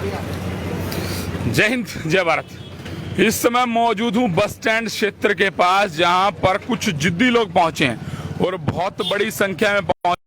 जय हिंद, जय भारत। इस समय मौजूद हूँ बस स्टैंड क्षेत्र के पास, जहां पर कुछ जिद्दी लोग पहुंचे हैं और बहुत बड़ी संख्या में पहुंचे।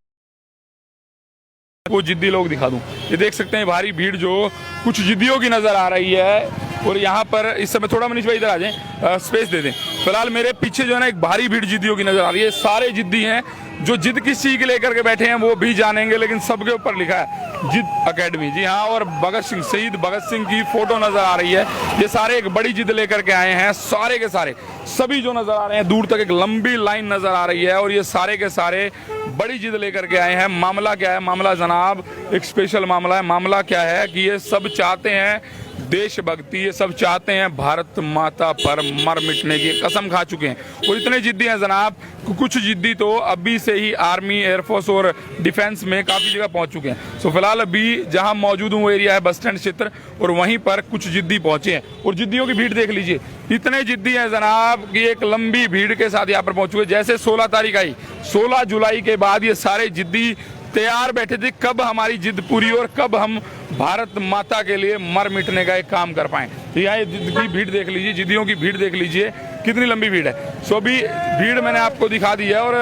वो जिद्दी लोग दिखा दूं, ये देख सकते हैं भारी भीड़ जो कुछ जिद्दियों की नजर आ रही है। और यहाँ पर इस समय थोड़ा मनीष भाई इधर आ जाएं, स्पेस दे दें। फिलहाल मेरे पीछे जो है ना एक भारी भीड़ जिद्दियों की नजर आ रही है। सारे जिद्दी हैं, जो जिद किस चीज के लेकर के बैठे हैं वो भी जानेंगे, लेकिन सबके ऊपर लिखा है जिद एकेडमी। जी हाँ, और भगत सिंह, शहीद भगत सिंह की फोटो नजर आ रही है। ये सारे एक बड़ी जिद लेकर के आए हैं, सारे के सारे सभी जो नजर आ रहे हैं। दूर तक एक लंबी लाइन नजर आ रही है और ये सारे के सारे बड़ी जिद लेकर के आए हैं। मामला क्या है? मामला जनाब एक स्पेशल मामला है। मामला क्या है कि ये सब चाहते हैं देशभक्ति, ये सब चाहते हैं भारत माता पर मर मिटने की कसम खा चुके हैं। और इतने जिद्दी हैं जनाब, कुछ जिद्दी तो अभी से ही आर्मी, एयरफोर्स और डिफेंस में काफ़ी जगह पहुंच चुके हैं। सो फिलहाल अभी जहां मौजूद हूँ वो एरिया है बस स्टैंड क्षेत्र, और वहीं पर कुछ जिद्दी पहुंचे हैं। और जिद्दियों की भीड़ देख लीजिए, इतने जिद्दी हैं जनाब कि एक लंबी भीड़ के साथ यहाँ पर पहुंच चुके। जैसे 16 तारीख आई, 16 जुलाई के बाद ये सारे जिद्दी तैयार बैठे थे, कब हमारी जिद पूरी और कब हम भारत माता के लिए मर मिटने का एक काम कर पाएं। तो यहाँ जिद की भीड़ देख लीजिए, जिद्दियों की भीड़ देख लीजिए कितनी लंबी भीड़ है। सो अभी भीड़ मैंने आपको दिखा दी है और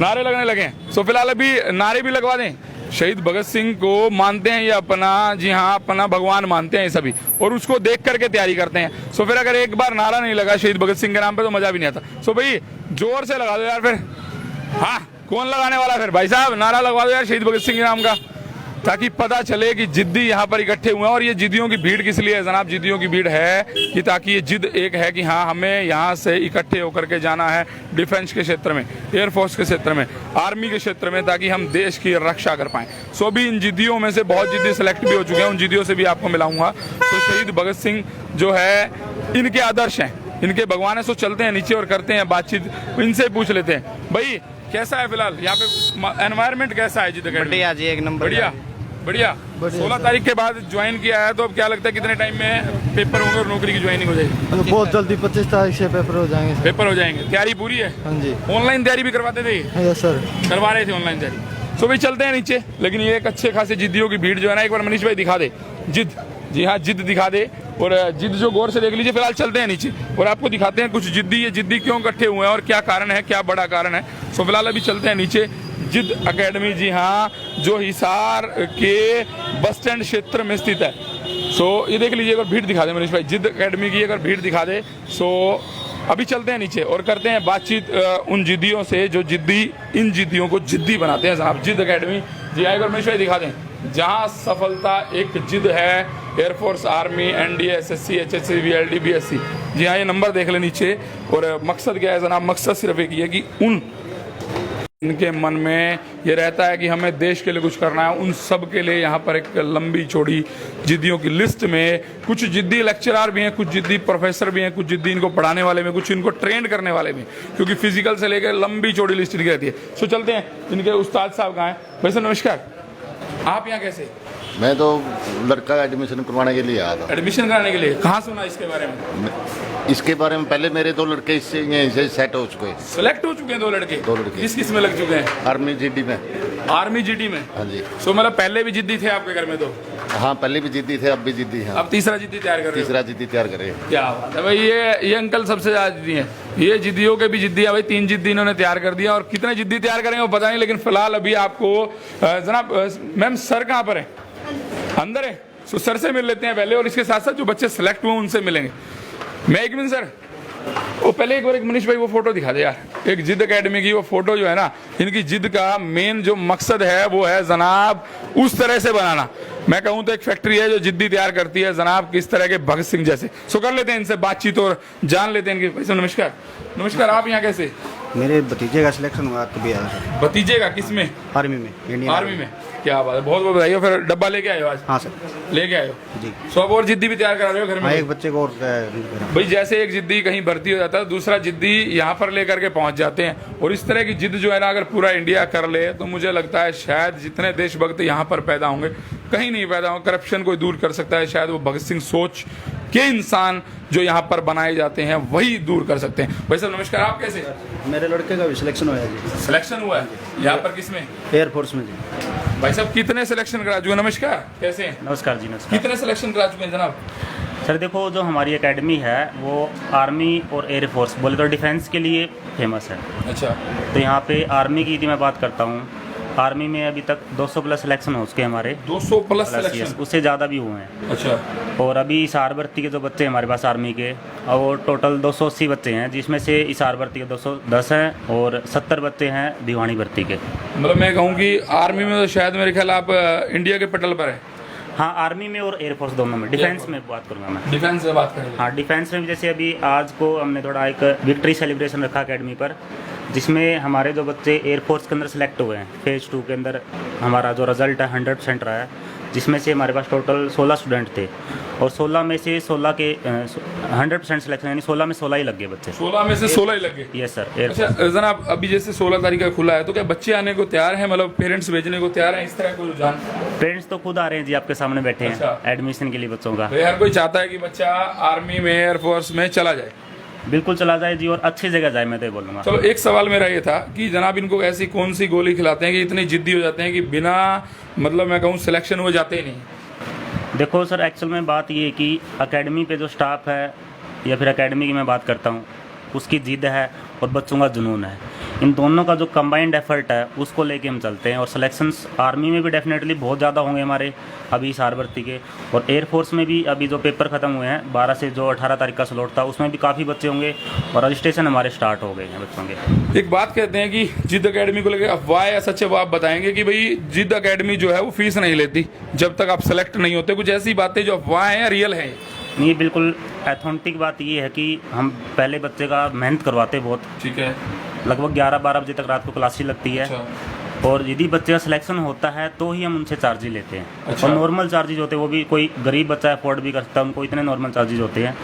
नारे लगने लगे हैं। सो फिलहाल अभी नारे भी लगवा दें। शहीद भगत सिंह को मानते हैं ये अपना, जी हाँ, अपना भगवान मानते हैं सभी, और उसको देख करके तैयारी करते हैं। सो फिर अगर एक बार नारा नहीं लगा शहीद भगत सिंह के नाम पे तो मजा भी नहीं आता। सो भाई जोर से लगा दो यार फिर। हाँ, कौन लगाने वाला फिर? भाई साहब नारा लगवा दो यार शहीद भगत सिंह के नाम का, ताकि पता चले कि जिद्दी यहाँ पर इकट्ठे हुए हैं। और ये जिद्दियों की भीड़ किस लिए है जनाब? जिद्दियों की भीड़ है कि ताकि ये जिद एक है कि हाँ, हमें यहाँ से इकट्ठे होकर के जाना है डिफेंस के क्षेत्र में, एयरफोर्स के क्षेत्र में, आर्मी के क्षेत्र में, ताकि हम देश की रक्षा कर पाएं। सो भी इन जिद्दियों में से बहुत जिद्दी सेलेक्ट भी हो चुके हैं, उन जिद्दियों से भी आपको मिलाऊंगा। तो शहीद भगत सिंह जो है इनके आदर्श हैं, इनके भगवान है। सो चलते हैं नीचे और करते हैं बातचीत, इनसे पूछ लेते हैं। भाई कैसा है फिलहाल यहाँ पे एनवायरनमेंट कैसा है? जिद एकेडमी बढ़िया जी, एक नंबर। बढ़िया बढ़िया। 16 तारीख के बाद ज्वाइन किया है, तो अब क्या लगता है कितने टाइम में पेपर होंगे और नौकरी की ज्वाइनिंग हो जाएगी? बहुत जल्दी 25 तारीख से पेपर हो जाएंगे। पेपर हो जाएंगे। तैयारी पूरी है? हाँ जी। ऑनलाइन तैयारी भी करवाते थे? यस सर, करवा रहे थे ऑनलाइन तैयारी। सो भाई चलते हैं नीचे, लेकिन ये एक अच्छे खासे जिद्दियों की भीड़ जो है ना, एक बार मनीष भाई दिखा दे जिद। जी हाँ, जिद दिखा दे, और जिद जो गौर से देख लीजिए। फिलहाल चलते हैं नीचे और आपको दिखाते हैं कुछ जिद्दी, ये जिद्दी क्यों इकट्ठे हुए हैं और क्या कारण है, क्या बड़ा कारण है। सो फिलहाल अभी चलते हैं नीचे। जिद एकेडमी, जी हाँ, जो हिसार के बस स्टैंड क्षेत्र में स्थित है। सो ये देख लीजिए, अगर भीड़ दिखा दे मनीष भाई, जिद एकेडमी की अगर भीड़ दिखा दे। सो अभी चलते हैं नीचे और करते हैं बातचीत उन जिद्दियों से जो जिद्दी इन जिद्दियों को जिद्दी बनाते हैं साहब। जिद एकेडमी, जी हाँ, अगर मनीष भाई दिखा दें, जहाँ सफलता एक जिद है, air force, army, NDA, SSC, HSC, VLD, BSc. जी हाँ, ये नंबर देख ले नीचे। और मकसद क्या है जनाब? मकसद सिर्फ एक ही है कि इनके मन में ये रहता है कि हमें देश के लिए कुछ करना है। उन सब के लिए यहाँ पर एक लंबी चौड़ी जिद्दियों की लिस्ट में कुछ जिद्दी लेक्चरर भी हैं, कुछ जिद्दी प्रोफेसर भी हैं, कुछ जिद्दी इनको पढ़ाने वाले में, कुछ इनको ट्रेन करने वाले में, क्योंकि फिजिकल से लेकर लंबी चौड़ी लिस्ट इनकी रहती है। सो चलते हैं, इनके उस्ताद साहब कहाँ हैं? वैसे नमस्कार, आप यहाँ कैसे? मैं तो लड़का एडमिशन करवाने के लिए आया था। एडमिशन कराने के लिए? कहाँ सुना इसके बारे में? इसके बारे में पहले मेरे 2 लड़के इससे यहीं से सेट हो चुके हैं। सेलेक्ट हो चुके हैं 2 लड़के? 2 लड़के। किस किस में लग चुके हैं? आर्मी जीडी में। आर्मी जीडी में? हाँ जी। सो मतलब पहले भी जिद्दी थे आपके घर में? तो हाँ, पहले भी जिद्दी थे, अब भी जिद्दी हैं। अब तीसरा जिद्दी तैयार कर रहे हो? तीसरा जिद्दी तैयार कर रहे हैं। क्या बात है भाई, ये अंकल सबसे ज्यादा जिद्दी हैं। ये जिद्दियों के भी जिद्दी है भाई, 3 जिद्दी इन्होंने तैयार कर दिया, और कितने जिद्दी तैयार करेंगे वो पता नहीं। लेकिन फिलहाल अभी आपको जनाब, मैम सर कहाँ पर है? अंदर है? सो सर से मिल लेते हैं पहले, और इसके साथ साथ जो बच्चे सेलेक्ट हुए उनसे मिलेंगे। मैं एक मिनट सर, वो पहले एक बार एक मनीष भाई वो फोटो दिखा दे यार, एक जिद एकेडमी की वो फोटो जो है ना, इनकी जिद का मेन जो मकसद है वो है जनाब उस तरह से बनाना। मैं कहूँ तो एक फैक्ट्री है जो जिद्दी तैयार करती है जनाब, किस तरह के भगत सिंह जैसे। सो कर लेते हैं इनसे बातचीत और जान लेते हैं इनके। भाई नमस्कार। नमस्कार, आप यहाँ कैसे? मेरे भतीजे का सिलेक्शन हुआ कभी आया। भतीजे का? किस में? आर्मी में, इंडियन आर्मी में। क्या बात है, बहुत बहुत बधाई हो। फिर डब्बा लेके आए हो आज? हाँ सर, लेके आए हो जी। सो अब और जिद्दी भी तैयार करा रहे हो घर में? एक बच्चे को और भाई जैसे एक जिद्दी कहीं भर्ती हो जाता है, दूसरा जिद्दी यहाँ पर लेकर के पहुंच जाते हैं। और इस तरह की जिद जो है ना, अगर पूरा इंडिया कर ले तो मुझे लगता है शायद जितने देशभक्त यहाँ पर पैदा होंगे, कहीं नहीं पैदा होंगे। करप्शन कोई दूर कर सकता है, शायद वो भगत सिंह सोच के इंसान जो यहाँ पर बनाए जाते हैं वही दूर कर सकते हैं। भाई साहब नमस्कार, आप कैसे? मेरे लड़के का भी सिलेक्शन हुआ है जी। सिलेक्शन हुआ है यहाँ पर? किस में? एयरफोर्स में जी। भाई साहब कितने सिलेक्शन करा चुके हैं? नमस्कार, कैसे हैं? नमस्कार जी, नमस्कार। कितने सिलेक्शन करा चुके हैं जनाब? सर देखो, जो हमारी एकेडमी है वो आर्मी और एयरफोर्स बोले तो डिफेंस के लिए फेमस है। अच्छा, तो यहाँ पे आर्मी की यदि मैं बात करता हूँ, आर्मी में अभी तक 200 प्लस सिलेक्शन हो चुके हैं हमारे। 200 प्लस Yes, सिलेक्शन? उससे ज़्यादा भी हुए हैं। अच्छा, और अभी इसार भर्ती के जो बच्चे हैं हमारे पास आर्मी के, और वो टोटल 280 बच्चे हैं, जिसमें से इसार भर्ती के 210 हैं और 70 बच्चे हैं भिवानी भर्ती के। मतलब मैं कहूँ कि आर्मी में तो शायद मेरे ख्याल आप इंडिया के पटल पर है। हाँ, आर्मी में और एयरफोर्स दोनों में। डिफेंस में बात करूँगा मैं। डिफेंस से बात करेंगे। हाँ, डिफेंस में भी जैसे अभी आज को हमने थोड़ा एक विक्ट्री सेलिब्रेशन रखा एकेडमी पर, जिसमें हमारे जो बच्चे एयरफोर्स के अंदर सेलेक्ट हुए हैं, फेज़ 2 के अंदर हमारा जो रिज़ल्ट है 100% रहा है, जिसमें से हमारे पास टोटल 16 स्टूडेंट थे और 16 में से 16 के 100% सिलेक्शन, यानी 16 में 16 ही लग गए बच्चे। 16 में से 16 ही लगे? Yes sir. अच्छा जनाब, अभी जैसे 16 तारीख का खुला है तो क्या बच्चे आने को तैयार हैं? मतलब पेरेंट्स भेजने को तैयार हैं? इस तरह को रुझान? पेरेंट्स तो खुद आ रहे हैं जी, आपके सामने बैठे हैं अच्छा। एडमिशन के लिए बच्चों का। तो हर कोई चाहता है कि बच्चा आर्मी में, एयरफोर्स में चला जाए। बिल्कुल चला जाए जी, और अच्छी जगह जाए, मैं तो ये बोलूँगा। चलो, एक सवाल मेरा ये था कि जनाब इनको ऐसी कौन सी गोली खिलाते हैं कि इतने जिद्दी हो जाते हैं कि बिना मतलब मैं कहूँ सिलेक्शन हो जाते ही नहीं? देखो सर, एक्चुअल में बात ये है कि एकेडमी पे जो स्टाफ है या फिर एकेडमी की मैं बात करता हूँ, उसकी जिद है और बच्चों का जुनून है। इन दोनों का जो कंबाइंड एफर्ट है उसको लेके हम चलते हैं। और सिलेक्शंस आर्मी में भी डेफिनेटली बहुत ज़्यादा होंगे हमारे अभी इसार भर्ती के, और एयरफोर्स में भी अभी जो पेपर ख़त्म हुए हैं 12 से जो 18 तारीख का स्लॉट था, उसमें भी काफ़ी बच्चे होंगे और रजिस्ट्रेशन हमारे स्टार्ट हो गए हैं बच्चों के। एक बात कहते हैं कि जिद एकेडमी को लेकर अफवाह या सच है वो आप बताएंगे कि भाई जिद एकेडमी जो है वो फीस नहीं लेती जब तक आप सेलेक्ट नहीं होते? कुछ ऐसी बातें जो अफवाह हैं या रियल हैं? ये बिल्कुल ऑथेंटिक बात ये है कि हम पहले बच्चे का मेहनत करवाते बहुत, ठीक है। लगभग 11-12 बजे तक रात को क्लासेस लगती है। अच्छा। और यदि बच्चे का सिलेक्शन होता है तो ही हम उनसे चार्जेज लेते हैं। अच्छा। और नॉर्मल चार्जेज होते हैं, वो भी कोई गरीब बच्चा अफोर्ड भी कर सकता है, उनको इतने नॉर्मल चार्जेज होते हैं।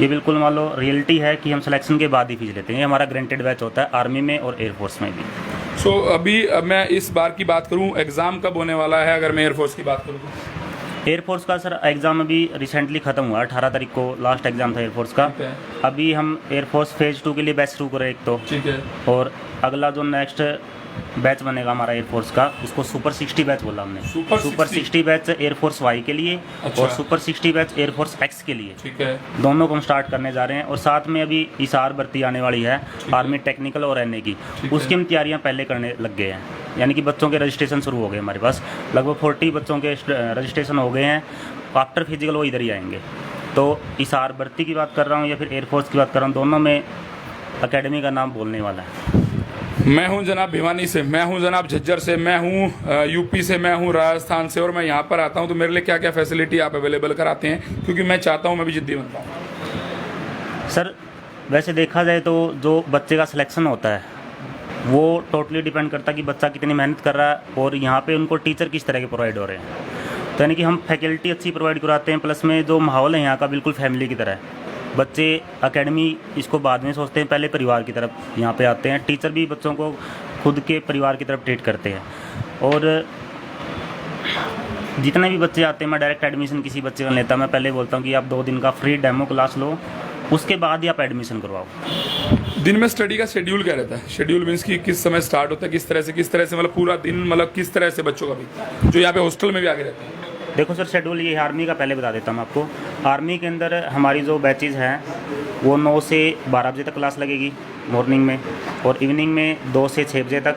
ये बिल्कुल मान लो रियलिटी है कि हम सिलेक्शन के बाद ही फीस लेते हैं। ये हमारा ग्रांटेड बैच होता है आर्मी में और एयरफोर्स में भी। सो अभी अब मैं इस बार की बात करूं, एग्ज़ाम कब होने वाला है अगर मैं एयरफोर्स की बात करूं तो? एयरफोर्स का सर एग्ज़ाम अभी रिसेंटली ख़त्म हुआ, 18 तारीख को लास्ट एग्ज़ाम था एयरफोर्स का। ठीक है। अभी हम एयरफोर्स फेज़ 2 के लिए बैच शुरू करें एक तो, ठीक है। और अगला जो नेक्स्ट बैच बनेगा हमारा एयरफोर्स का, उसको सुपर 60 बैच बोला हमने। सुपर 60 बैच एयरफोर्स वाई के लिए। अच्छा। और सुपर 60 बैच एयरफोर्स एक्स के लिए। ठीक है। दोनों को हम स्टार्ट करने जा रहे हैं। और साथ में अभी इसार भर्ती आने वाली है, आर्मी टेक्निकल और एनए की, ठीक है। उसकी हम तैयारियां पहले करने लग गए हैं। यानी कि बच्चों के रजिस्ट्रेशन शुरू हो गए हमारे पास, लगभग 40 बच्चों के रजिस्ट्रेशन हो गए हैं। आफ्टर फिजिकल वो इधर ही आएंगे। तो इसार भर्ती की बात कर रहा हूँ या फिर एयरफोर्स की बात कर रहा हूँ, दोनों में एकेडमी का नाम बोलने वाला है। मैं हूं जनाब भिवानी से, मैं हूं जनाब झज्जर से, मैं हूं यूपी से, मैं हूं राजस्थान से, और मैं यहाँ पर आता हूं तो मेरे लिए क्या क्या फैसिलिटी आप अवेलेबल कराते हैं? क्योंकि मैं चाहता हूं मैं भी जिद्दी बन पाऊँ। सर वैसे देखा जाए तो जो बच्चे का सिलेक्शन होता है वो टोटली डिपेंड करता है कि बच्चा कितनी मेहनत कर रहा है और यहाँ पे उनको टीचर किस तरह के प्रोवाइड हो रहे हैं। तो यानी कि हम फैकल्टी अच्छी प्रोवाइड कराते हैं, प्लस में जो माहौल है यहाँ का बिल्कुल फैमिली की तरह है। बच्चे एकेडमी इसको बाद में सोचते हैं, पहले परिवार की तरफ यहाँ पे आते हैं। टीचर भी बच्चों को खुद के परिवार की तरफ ट्रीट करते हैं। और जितने भी बच्चे आते हैं, मैं डायरेक्ट एडमिशन किसी बच्चे का लेता, मैं पहले बोलता हूँ कि आप 2 दिन का फ्री डेमो क्लास लो, उसके बाद ही आप एडमिशन करवाओ। दिन में स्टडी का शेड्यूल क्या रहता है? शेड्यूल मीन्स कि किस समय स्टार्ट होता है, किस तरह से मतलब पूरा दिन, मतलब किस तरह से बच्चों का भी जो यहाँ पे हॉस्टल में भी आगे रहते हैं? देखो सर, शेड्यूल ये आर्मी का पहले बता देता हूँ आपको। आर्मी के अंदर हमारी जो बैचेज़ हैं वो 9 से 12 बजे तक क्लास लगेगी मॉर्निंग में, और इवनिंग में 2 से 6 बजे तक,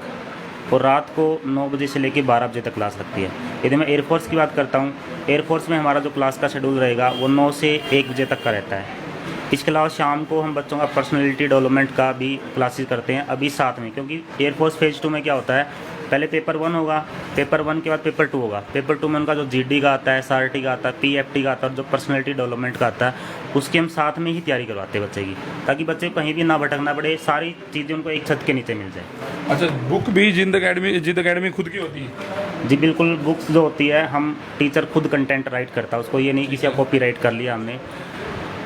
और रात को 9 बजे से लेकर 12 बजे तक क्लास लगती है। यदि मैं एयरफोर्स की बात करता हूँ, एयरफोर्स में हमारा जो क्लास का शेड्यूल रहेगा वो 9 से 1 बजे तक का रहता है। इसके अलावा शाम को हम बच्चों का पर्सनैलिटी डेवलपमेंट का भी क्लासेस करते हैं अभी साथ में, क्योंकि एयरफोर्स फेज़ 2 में क्या होता है, पहले पेपर 1 होगा, पेपर 1 के बाद पेपर 2 होगा। पेपर 2 में उनका जो जीडी का आता है, एसआरटी का आता है, पीएफटी का आता है, और जो पर्सनैलिटी डेवलपमेंट का आता है, उसकी हम साथ में ही तैयारी करवाते हैं बच्चे की, ताकि बच्चे कहीं भी ना भटकना पड़े, सारी चीज़ें उनको एक छत के नीचे मिल जाए। अच्छा, बुक भी जिद एकेडमी खुद की होती है? जी बिल्कुल, बुक्स जो होती है हम टीचर खुद कंटेंट राइट करता है, उसको ये नहीं किसी का कॉपी राइट कर लिया हमने,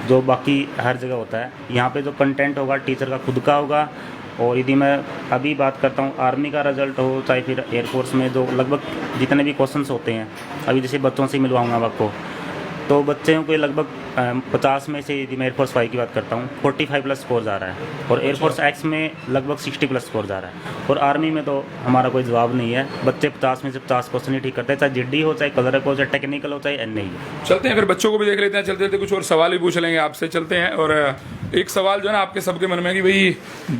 जो बाकी हर जगह होता है। यहाँ पे जो कंटेंट होगा टीचर का खुद का होगा। और यदि मैं अभी बात करता हूँ आर्मी का रिजल्ट हो चाहे फिर एयरफोर्स में, जो लगभग जितने भी क्वेश्चंस होते हैं, अभी जैसे बच्चों से मिलवाऊँगा आपको, तो बच्चों को लगभग 50 में से यदि मैं एयरफोर्स वाई की बात करता हूँ 45 प्लस स्कोर आ रहा है, और एयरफोर्स एक्स में लगभग 60 प्लस स्कोर आ रहा है, और आर्मी में तो हमारा कोई जवाब नहीं है। बच्चे 50 में से 50 क्वेश्चन ही ठीक करते हैं, चाहे जिड्डी हो, चाहे कलरक हो, चाहे टेक्निकल हो, चाहे एन ही हो। चलते हैं फिर बच्चों को भी देख लेते हैं, चलते चलते कुछ और सवाल भी पूछ लेंगे आपसे। चलते हैं। और एक सवाल जो है ना आपके सबके मन में कि भाई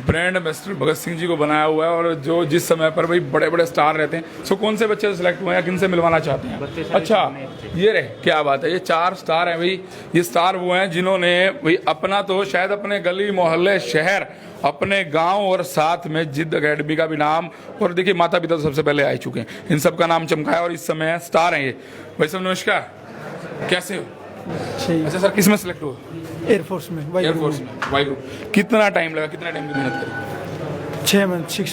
ब्रांड एम्बेसडर भगत सिंह जी को बनाया हुआ है, और जो जिस समय पर भाई बड़े बड़े स्टार रहते हैं, सो कौन से बच्चे सिलेक्ट हुए हैं या किन से मिलवाना चाहते हैं? अच्छा, ये रहे, क्या बात है, ये 4 स्टार हैं भाई। ये स्टार वो हैं जिन्होंने भाई अपना तो शायद अपने गली मोहल्ले शहर अपने गांव और साथ में जिद एकेडमी का भी नाम, और देखिए माता पिता तो सबसे पहले आ चुके हैं, इन सब का नाम चमकाया और इस समय स्टार हैं ये। भाई साहब नमस्कार, कैसे हो? अच्छा सर, किस में सेलेक्ट हुआ? एयरफोर्स में, एयरफोर्स में, वाई ग्रुप। कितना टाइम लगा, कितना टाइम की मेहनत करी? 6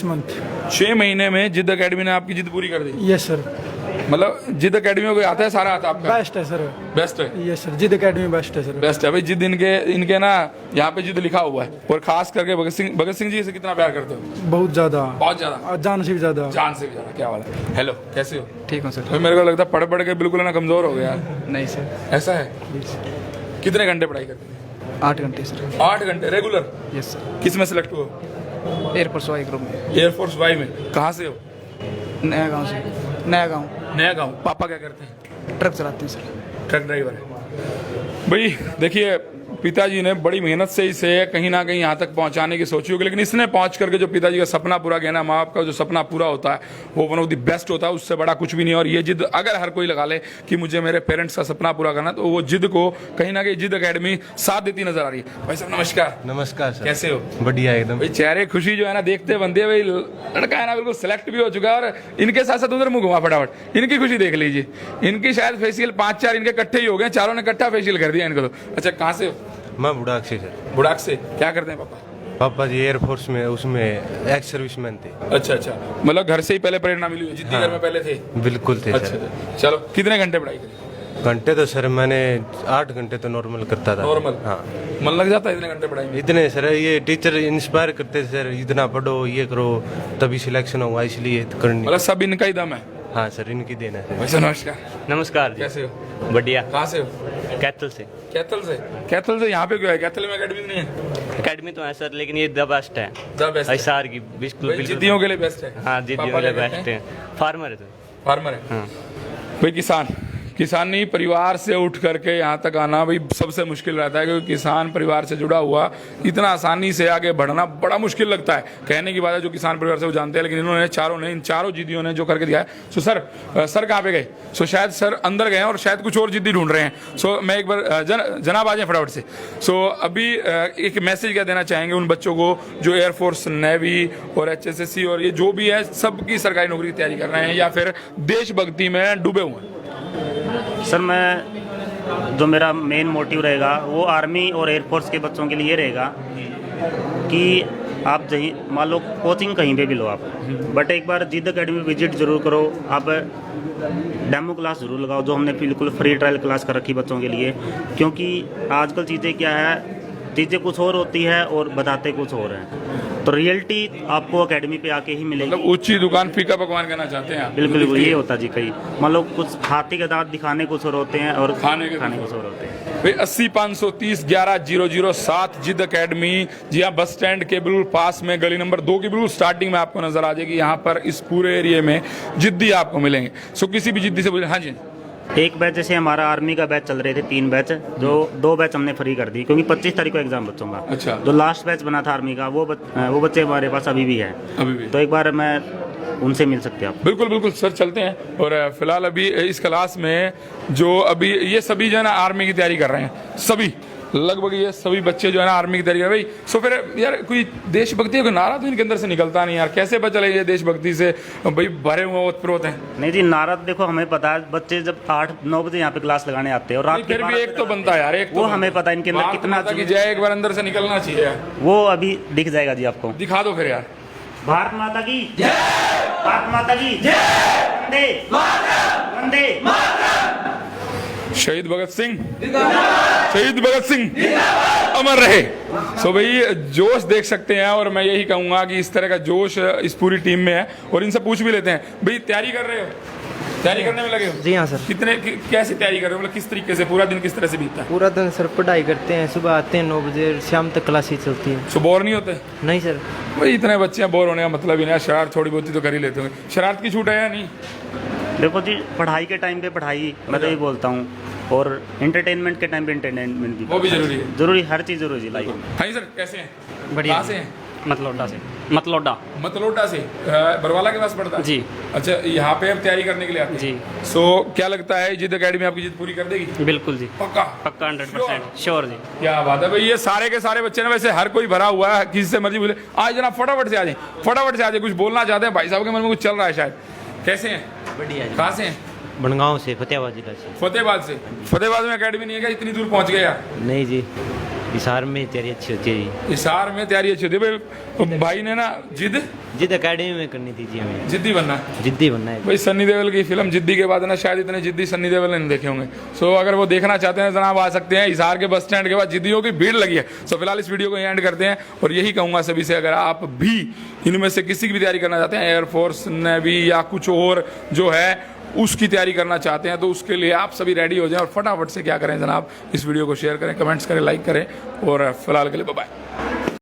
मंथ। 6 महीने में जिद एकेडमी ने आपकी जिद पूरी कर दी? Yes sir. मतलब जिद एकेडमी में कोई आता है, सारा आता है आपका? बेस्ट है सर। बेस्ट है? यस सर, जिद एकेडमी बेस्ट है सर। बेस्ट है भाई। जिद इनके ना यहाँ पे जिद लिखा हुआ है, और खास करके भगत सिंह जी से कितना प्यार करते हो? बहुत ज्यादा, बहुत ज्यादा, जान से भी ज्यादा। जान से भी ज्यादा। क्या बात है। हेलो, कैसे हो? ठीक हूँ सर। भाई मेरे को लगता है पढ़ पढ़ के बिल्कुल ना कमजोर हो गया। नहीं सर। ऐसा है? कितने घंटे पढ़ाई करते हैं? 8 घंटे सर। 8 घंटे रेगुलर? Yes sir. किस में सिलेक्ट हुआ? एयरफोर्स वाई ग्रुप में। एयरफोर्स वाई में। कहाँ से हो? नया गांव से। नया गांव। नया गांव। पापा क्या करते हैं? ट्रक चलाते हैं सर। ट्रक ड्राइवर है भाई। देखिए पिताजी ने बड़ी मेहनत से इसे कहीं ना कहीं यहाँ तक पहुँचाने की सोची होगी, लेकिन इसने पहुँच करके जो पिताजी का सपना पूरा किया ना, माँ बाप का जो सपना पूरा होता है वो वन ऑफ द बेस्ट होता है, उससे बड़ा कुछ भी नहीं है। और ये जिद अगर हर कोई लगा ले कि मुझे मेरे पेरेंट्स का सपना पूरा करना, तो वो जिद को कहीं ना कहीं जिद एकेडमी साथ देती नजर आ रही है। भाई साहब नमस्कार। नमस्कार सर। कैसे हो? बढ़िया एकदम। भाई चेहरे खुशी जो है ना देखते बनती है भाई। लड़का है ना बिल्कुल सेलेक्ट भी हो चुका है, और इनके साथ साथ उधर मुंह घुमा फटाफट, इनकी खुशी देख लीजिए। इनकी शायद फेशियल 5-4 इनके इकट्ठे ही हो गए, चारों ने इकट्ठा फेशियल कर दिया इनको तो। अच्छा कहाँ से हो? मैं बुढ़ाक से सर। बुढ़ाक से। क्या करते हैं पापा? पापा जी एयरफोर्स में, उसमें एक्स सर्विसमैन थे। अच्छा अच्छा, मतलब घर से ही पहले प्रेरणा मिली हुई? जितनी घर में पहले थे? बिल्कुल थे अच्छा सर। चलो, कितने घंटे पढ़ाई करी? घंटे तो सर मैंने 8 घंटे तो नॉर्मल करता था। नॉर्मल? हाँ। मन लग जाता है इतने घंटे पढ़ाई में? इतने सर, ये टीचर इंस्पायर करते थे सर, इतना पढ़ो, ये करो, तभी सिलेक्शन होगा, इसलिए करनी। मतलब सब इनका ही दम है? हाँ सर, इनकी देना है। वैसे नमस्कार। नमस्कार जी। कैसे हो? बढ़िया। कहाँ से हो? कैथल से। कैथल से? कैथल से यहाँ पे क्यों है? कैथल में एकेडमी नहीं है? एकेडमी तो है सर, लेकिन ये द बेस्ट है। द बेस्ट है? हिसार की बिल्कुल बिल्कुल। जिद्दियों के लिए बेस्ट है? हाँ जिद्दियों पापा के लिए क्या करते बेस्ट हैं? है। फार्मर है सर। फार्मर है? हाँ। भाई किसानी परिवार से उठ करके यहाँ तक आना भाई सबसे मुश्किल रहता है, क्योंकि किसान परिवार से जुड़ा हुआ इतना आसानी से आगे बढ़ना बड़ा मुश्किल लगता है। कहने की बात है जो किसान परिवार से वो जानते हैं, लेकिन इन्होंने इन चारों जिद्दियों ने जो करके दिया है। सो सर कहाँ पे गए? सो शायद सर अंदर गए हैं और शायद कुछ और जिद्दी ढूंढ रहे हैं। सो मैं एक बार जनाब आ जाए फटाफट से। सो अभी एक मैसेज क्या देना चाहेंगे उन बच्चों को जो एयरफोर्स, नेवी और HSSC और ये जो भी है सबकी सरकारी नौकरी की तैयारी कर रहे हैं या फिर देशभक्ति में डूबे हुए हैं? सर मैं जो मेरा मेन मोटिव रहेगा वो आर्मी और एयरफोर्स के बच्चों के लिए रहेगा कि आप जहीं मान लो कोचिंग कहीं पे भी लो आप, बट एक बार जिद एकेडमी विजिट जरूर करो। आप डेमो क्लास जरूर लगाओ, जो हमने बिल्कुल फ्री ट्रायल क्लास कर रखी बच्चों के लिए, क्योंकि आजकल चीज़ें क्या है, चीज़ें कुछ और होती है और बताते कुछ और हैं। तो रियलिटी आपको एकेडमी पे आके ही मिलेगी। मतलब ऊंची दुकान फीका पकवान कहना चाहते हैं आप? बिल्कुल बिल्कुल ये होता जी। कई मान लो कुछ हाथी के दांत दिखाने कुछ और होते हैं और खाने कुछ और होते हैं। भाई 80 530 11 007 जिद एकेडमी जी हाँ, बस स्टैंड के बिल्कुल पास में गली नंबर 2 की बिल्कुल स्टार्टिंग में आपको नजर आ जाएगी। यहाँ पर इस पूरे एरिया में जिद्दी आपको मिलेंगे। सो किसी भी जिद्दी से बोले। हाँ जी। एक बैच जैसे हमारा आर्मी का बैच चल रहे थे 3 बैच, जो 2 बैच हमने फ्री कर दी क्योंकि 25 तारीख को एग्जाम बच्चों का। अच्छा। जो लास्ट बैच बना था आर्मी का वो बच्चे हमारे पास अभी भी है। अभी भी? तो एक बार मैं उनसे मिल सकते हैं आप? बिल्कुल बिल्कुल सर, चलते हैं। और फिलहाल अभी इस क्लास में जो अभी ये सभी जो है ना आर्मी की तैयारी कर रहे हैं, सभी लगभग ये सभी बच्चे जो है ना आर्मी की तैयारी कर रहे हैं। भाई सो फिर यार कोई देशभक्ति का नारा तो इनके अंदर से निकलता नहीं यार, कैसे पता चले ये देशभक्ति से भाई भरे हुए ओतप्रोत हैं? नहीं जी, नारा देखो हमें पता है, बच्चे जब 8-9 बजे यहाँ पे क्लास लगाने आते हैं और रात फिर भी एक तो बनता है यार, एक वो हमें पता है इनके अंदर कितना की जय एक बार अंदर से निकलना चाहिए। वो अभी दिख जाएगा जी आपको। दिखा दो फिर यार। भारत माता की जय, भारत माता की जय, वंदे मातरम, वंदे मातरम। शहीद भगत सिंह, शहीद भगत सिंह अमर रहे। सो भाई जोश देख सकते हैं, और मैं यही कहूंगा कि इस तरह का जोश इस पूरी टीम में है। और इनसे पूछ भी लेते हैं, भाई तैयारी कर रहे हो? तैयारी करने में लगे हो? जी हाँ सर। कैसे तैयारी कर रहे हो, मतलब किस तरीके से, पूरा दिन किस तरह से बीतता है? पूरा दिन सर पढ़ाई करते हैं, सुबह आते हैं 9 बजे, शाम तक क्लासेस चलती हैं। सो बोर नहीं होते? नहीं सर। भाई इतने बच्चे हैं, बोर होने का मतलब ही नहीं है, शरारत थोड़ी बहुत ही तो कर ही लेते होंगे। शरारत की छूट है या नहीं? देखो जी, पढ़ाई के टाइम पे पढ़ाई, मैं तो ये बोलता हूँ, और एंटरटेनमेंट के टाइम पे एंटरटेनमेंट भी वो भी जरूरी है। जरूरी, हर चीज़ जरूरी है लाइफ में। हाँ जी सर, कैसे हैं? बढ़िया। कहाँ से हैं? मतलौडा से। मतलौडा मतलोटा से। बरवाला के पास पड़ता है? जी। अच्छा, यहाँ पे अब तैयारी करने के लिए आते हैं? जी। सो क्या लगता है जिद एकेडमी आपकी जिद पूरी कर देगी? बिल्कुल जी, पक्का? पक्का 100% श्योर जी। क्या बात है भाई, ये सारे के सारे बच्चे ना, वैसे हर कोई भरा हुआ है, किसी से मर्जी बोले आज जनाब फटाफट से आ जाए, फटाफट से आ जाए, कुछ बोलना चाहते हैं भाई साहब के मन में कुछ चल रहा है शायद। कैसे हैं? बढ़िया कहाँ से हैं? बनगांव से, फतेहाबाद जिला से। फतेहाबाद से। फतेहाबाद में एकेडमी नहीं है क्या, इतनी दूर पहुंच गए यार? नहीं जी, हिसार में तैयारी अच्छी होती है जी। हिसार में तैयारी अच्छी होती है भाई। भाई ने ना जिद एकेडमी में करनी थी जी हमें, जिद्दी बनना है। जिद्दी बनना है भाई सन्नी देओल की फिल्म जिद्दी के बाद ना शायद इतने जिद्दी सन्नी देओल ने नहीं देखे होंगे। सो अगर वो देखना चाहते हैं जनाब आ सकते हैं, हिसार के बस स्टैंड के बाद जिद्दियों की भीड़ लगी है। सो फिलहाल इस वीडियो को एंड करते हैं और यही कहूंगा सभी से, अगर आप भी इनमें से किसी की भी तैयारी करना चाहते हैं, एयरफोर्स, नेवी या कुछ और जो है उसकी तैयारी करना चाहते हैं, तो उसके लिए आप सभी रेडी हो जाएं और फटाफट से क्या करें जनाब, इस वीडियो को शेयर करें, कमेंट्स करें, लाइक करें और फिलहाल के लिए बाय बाय।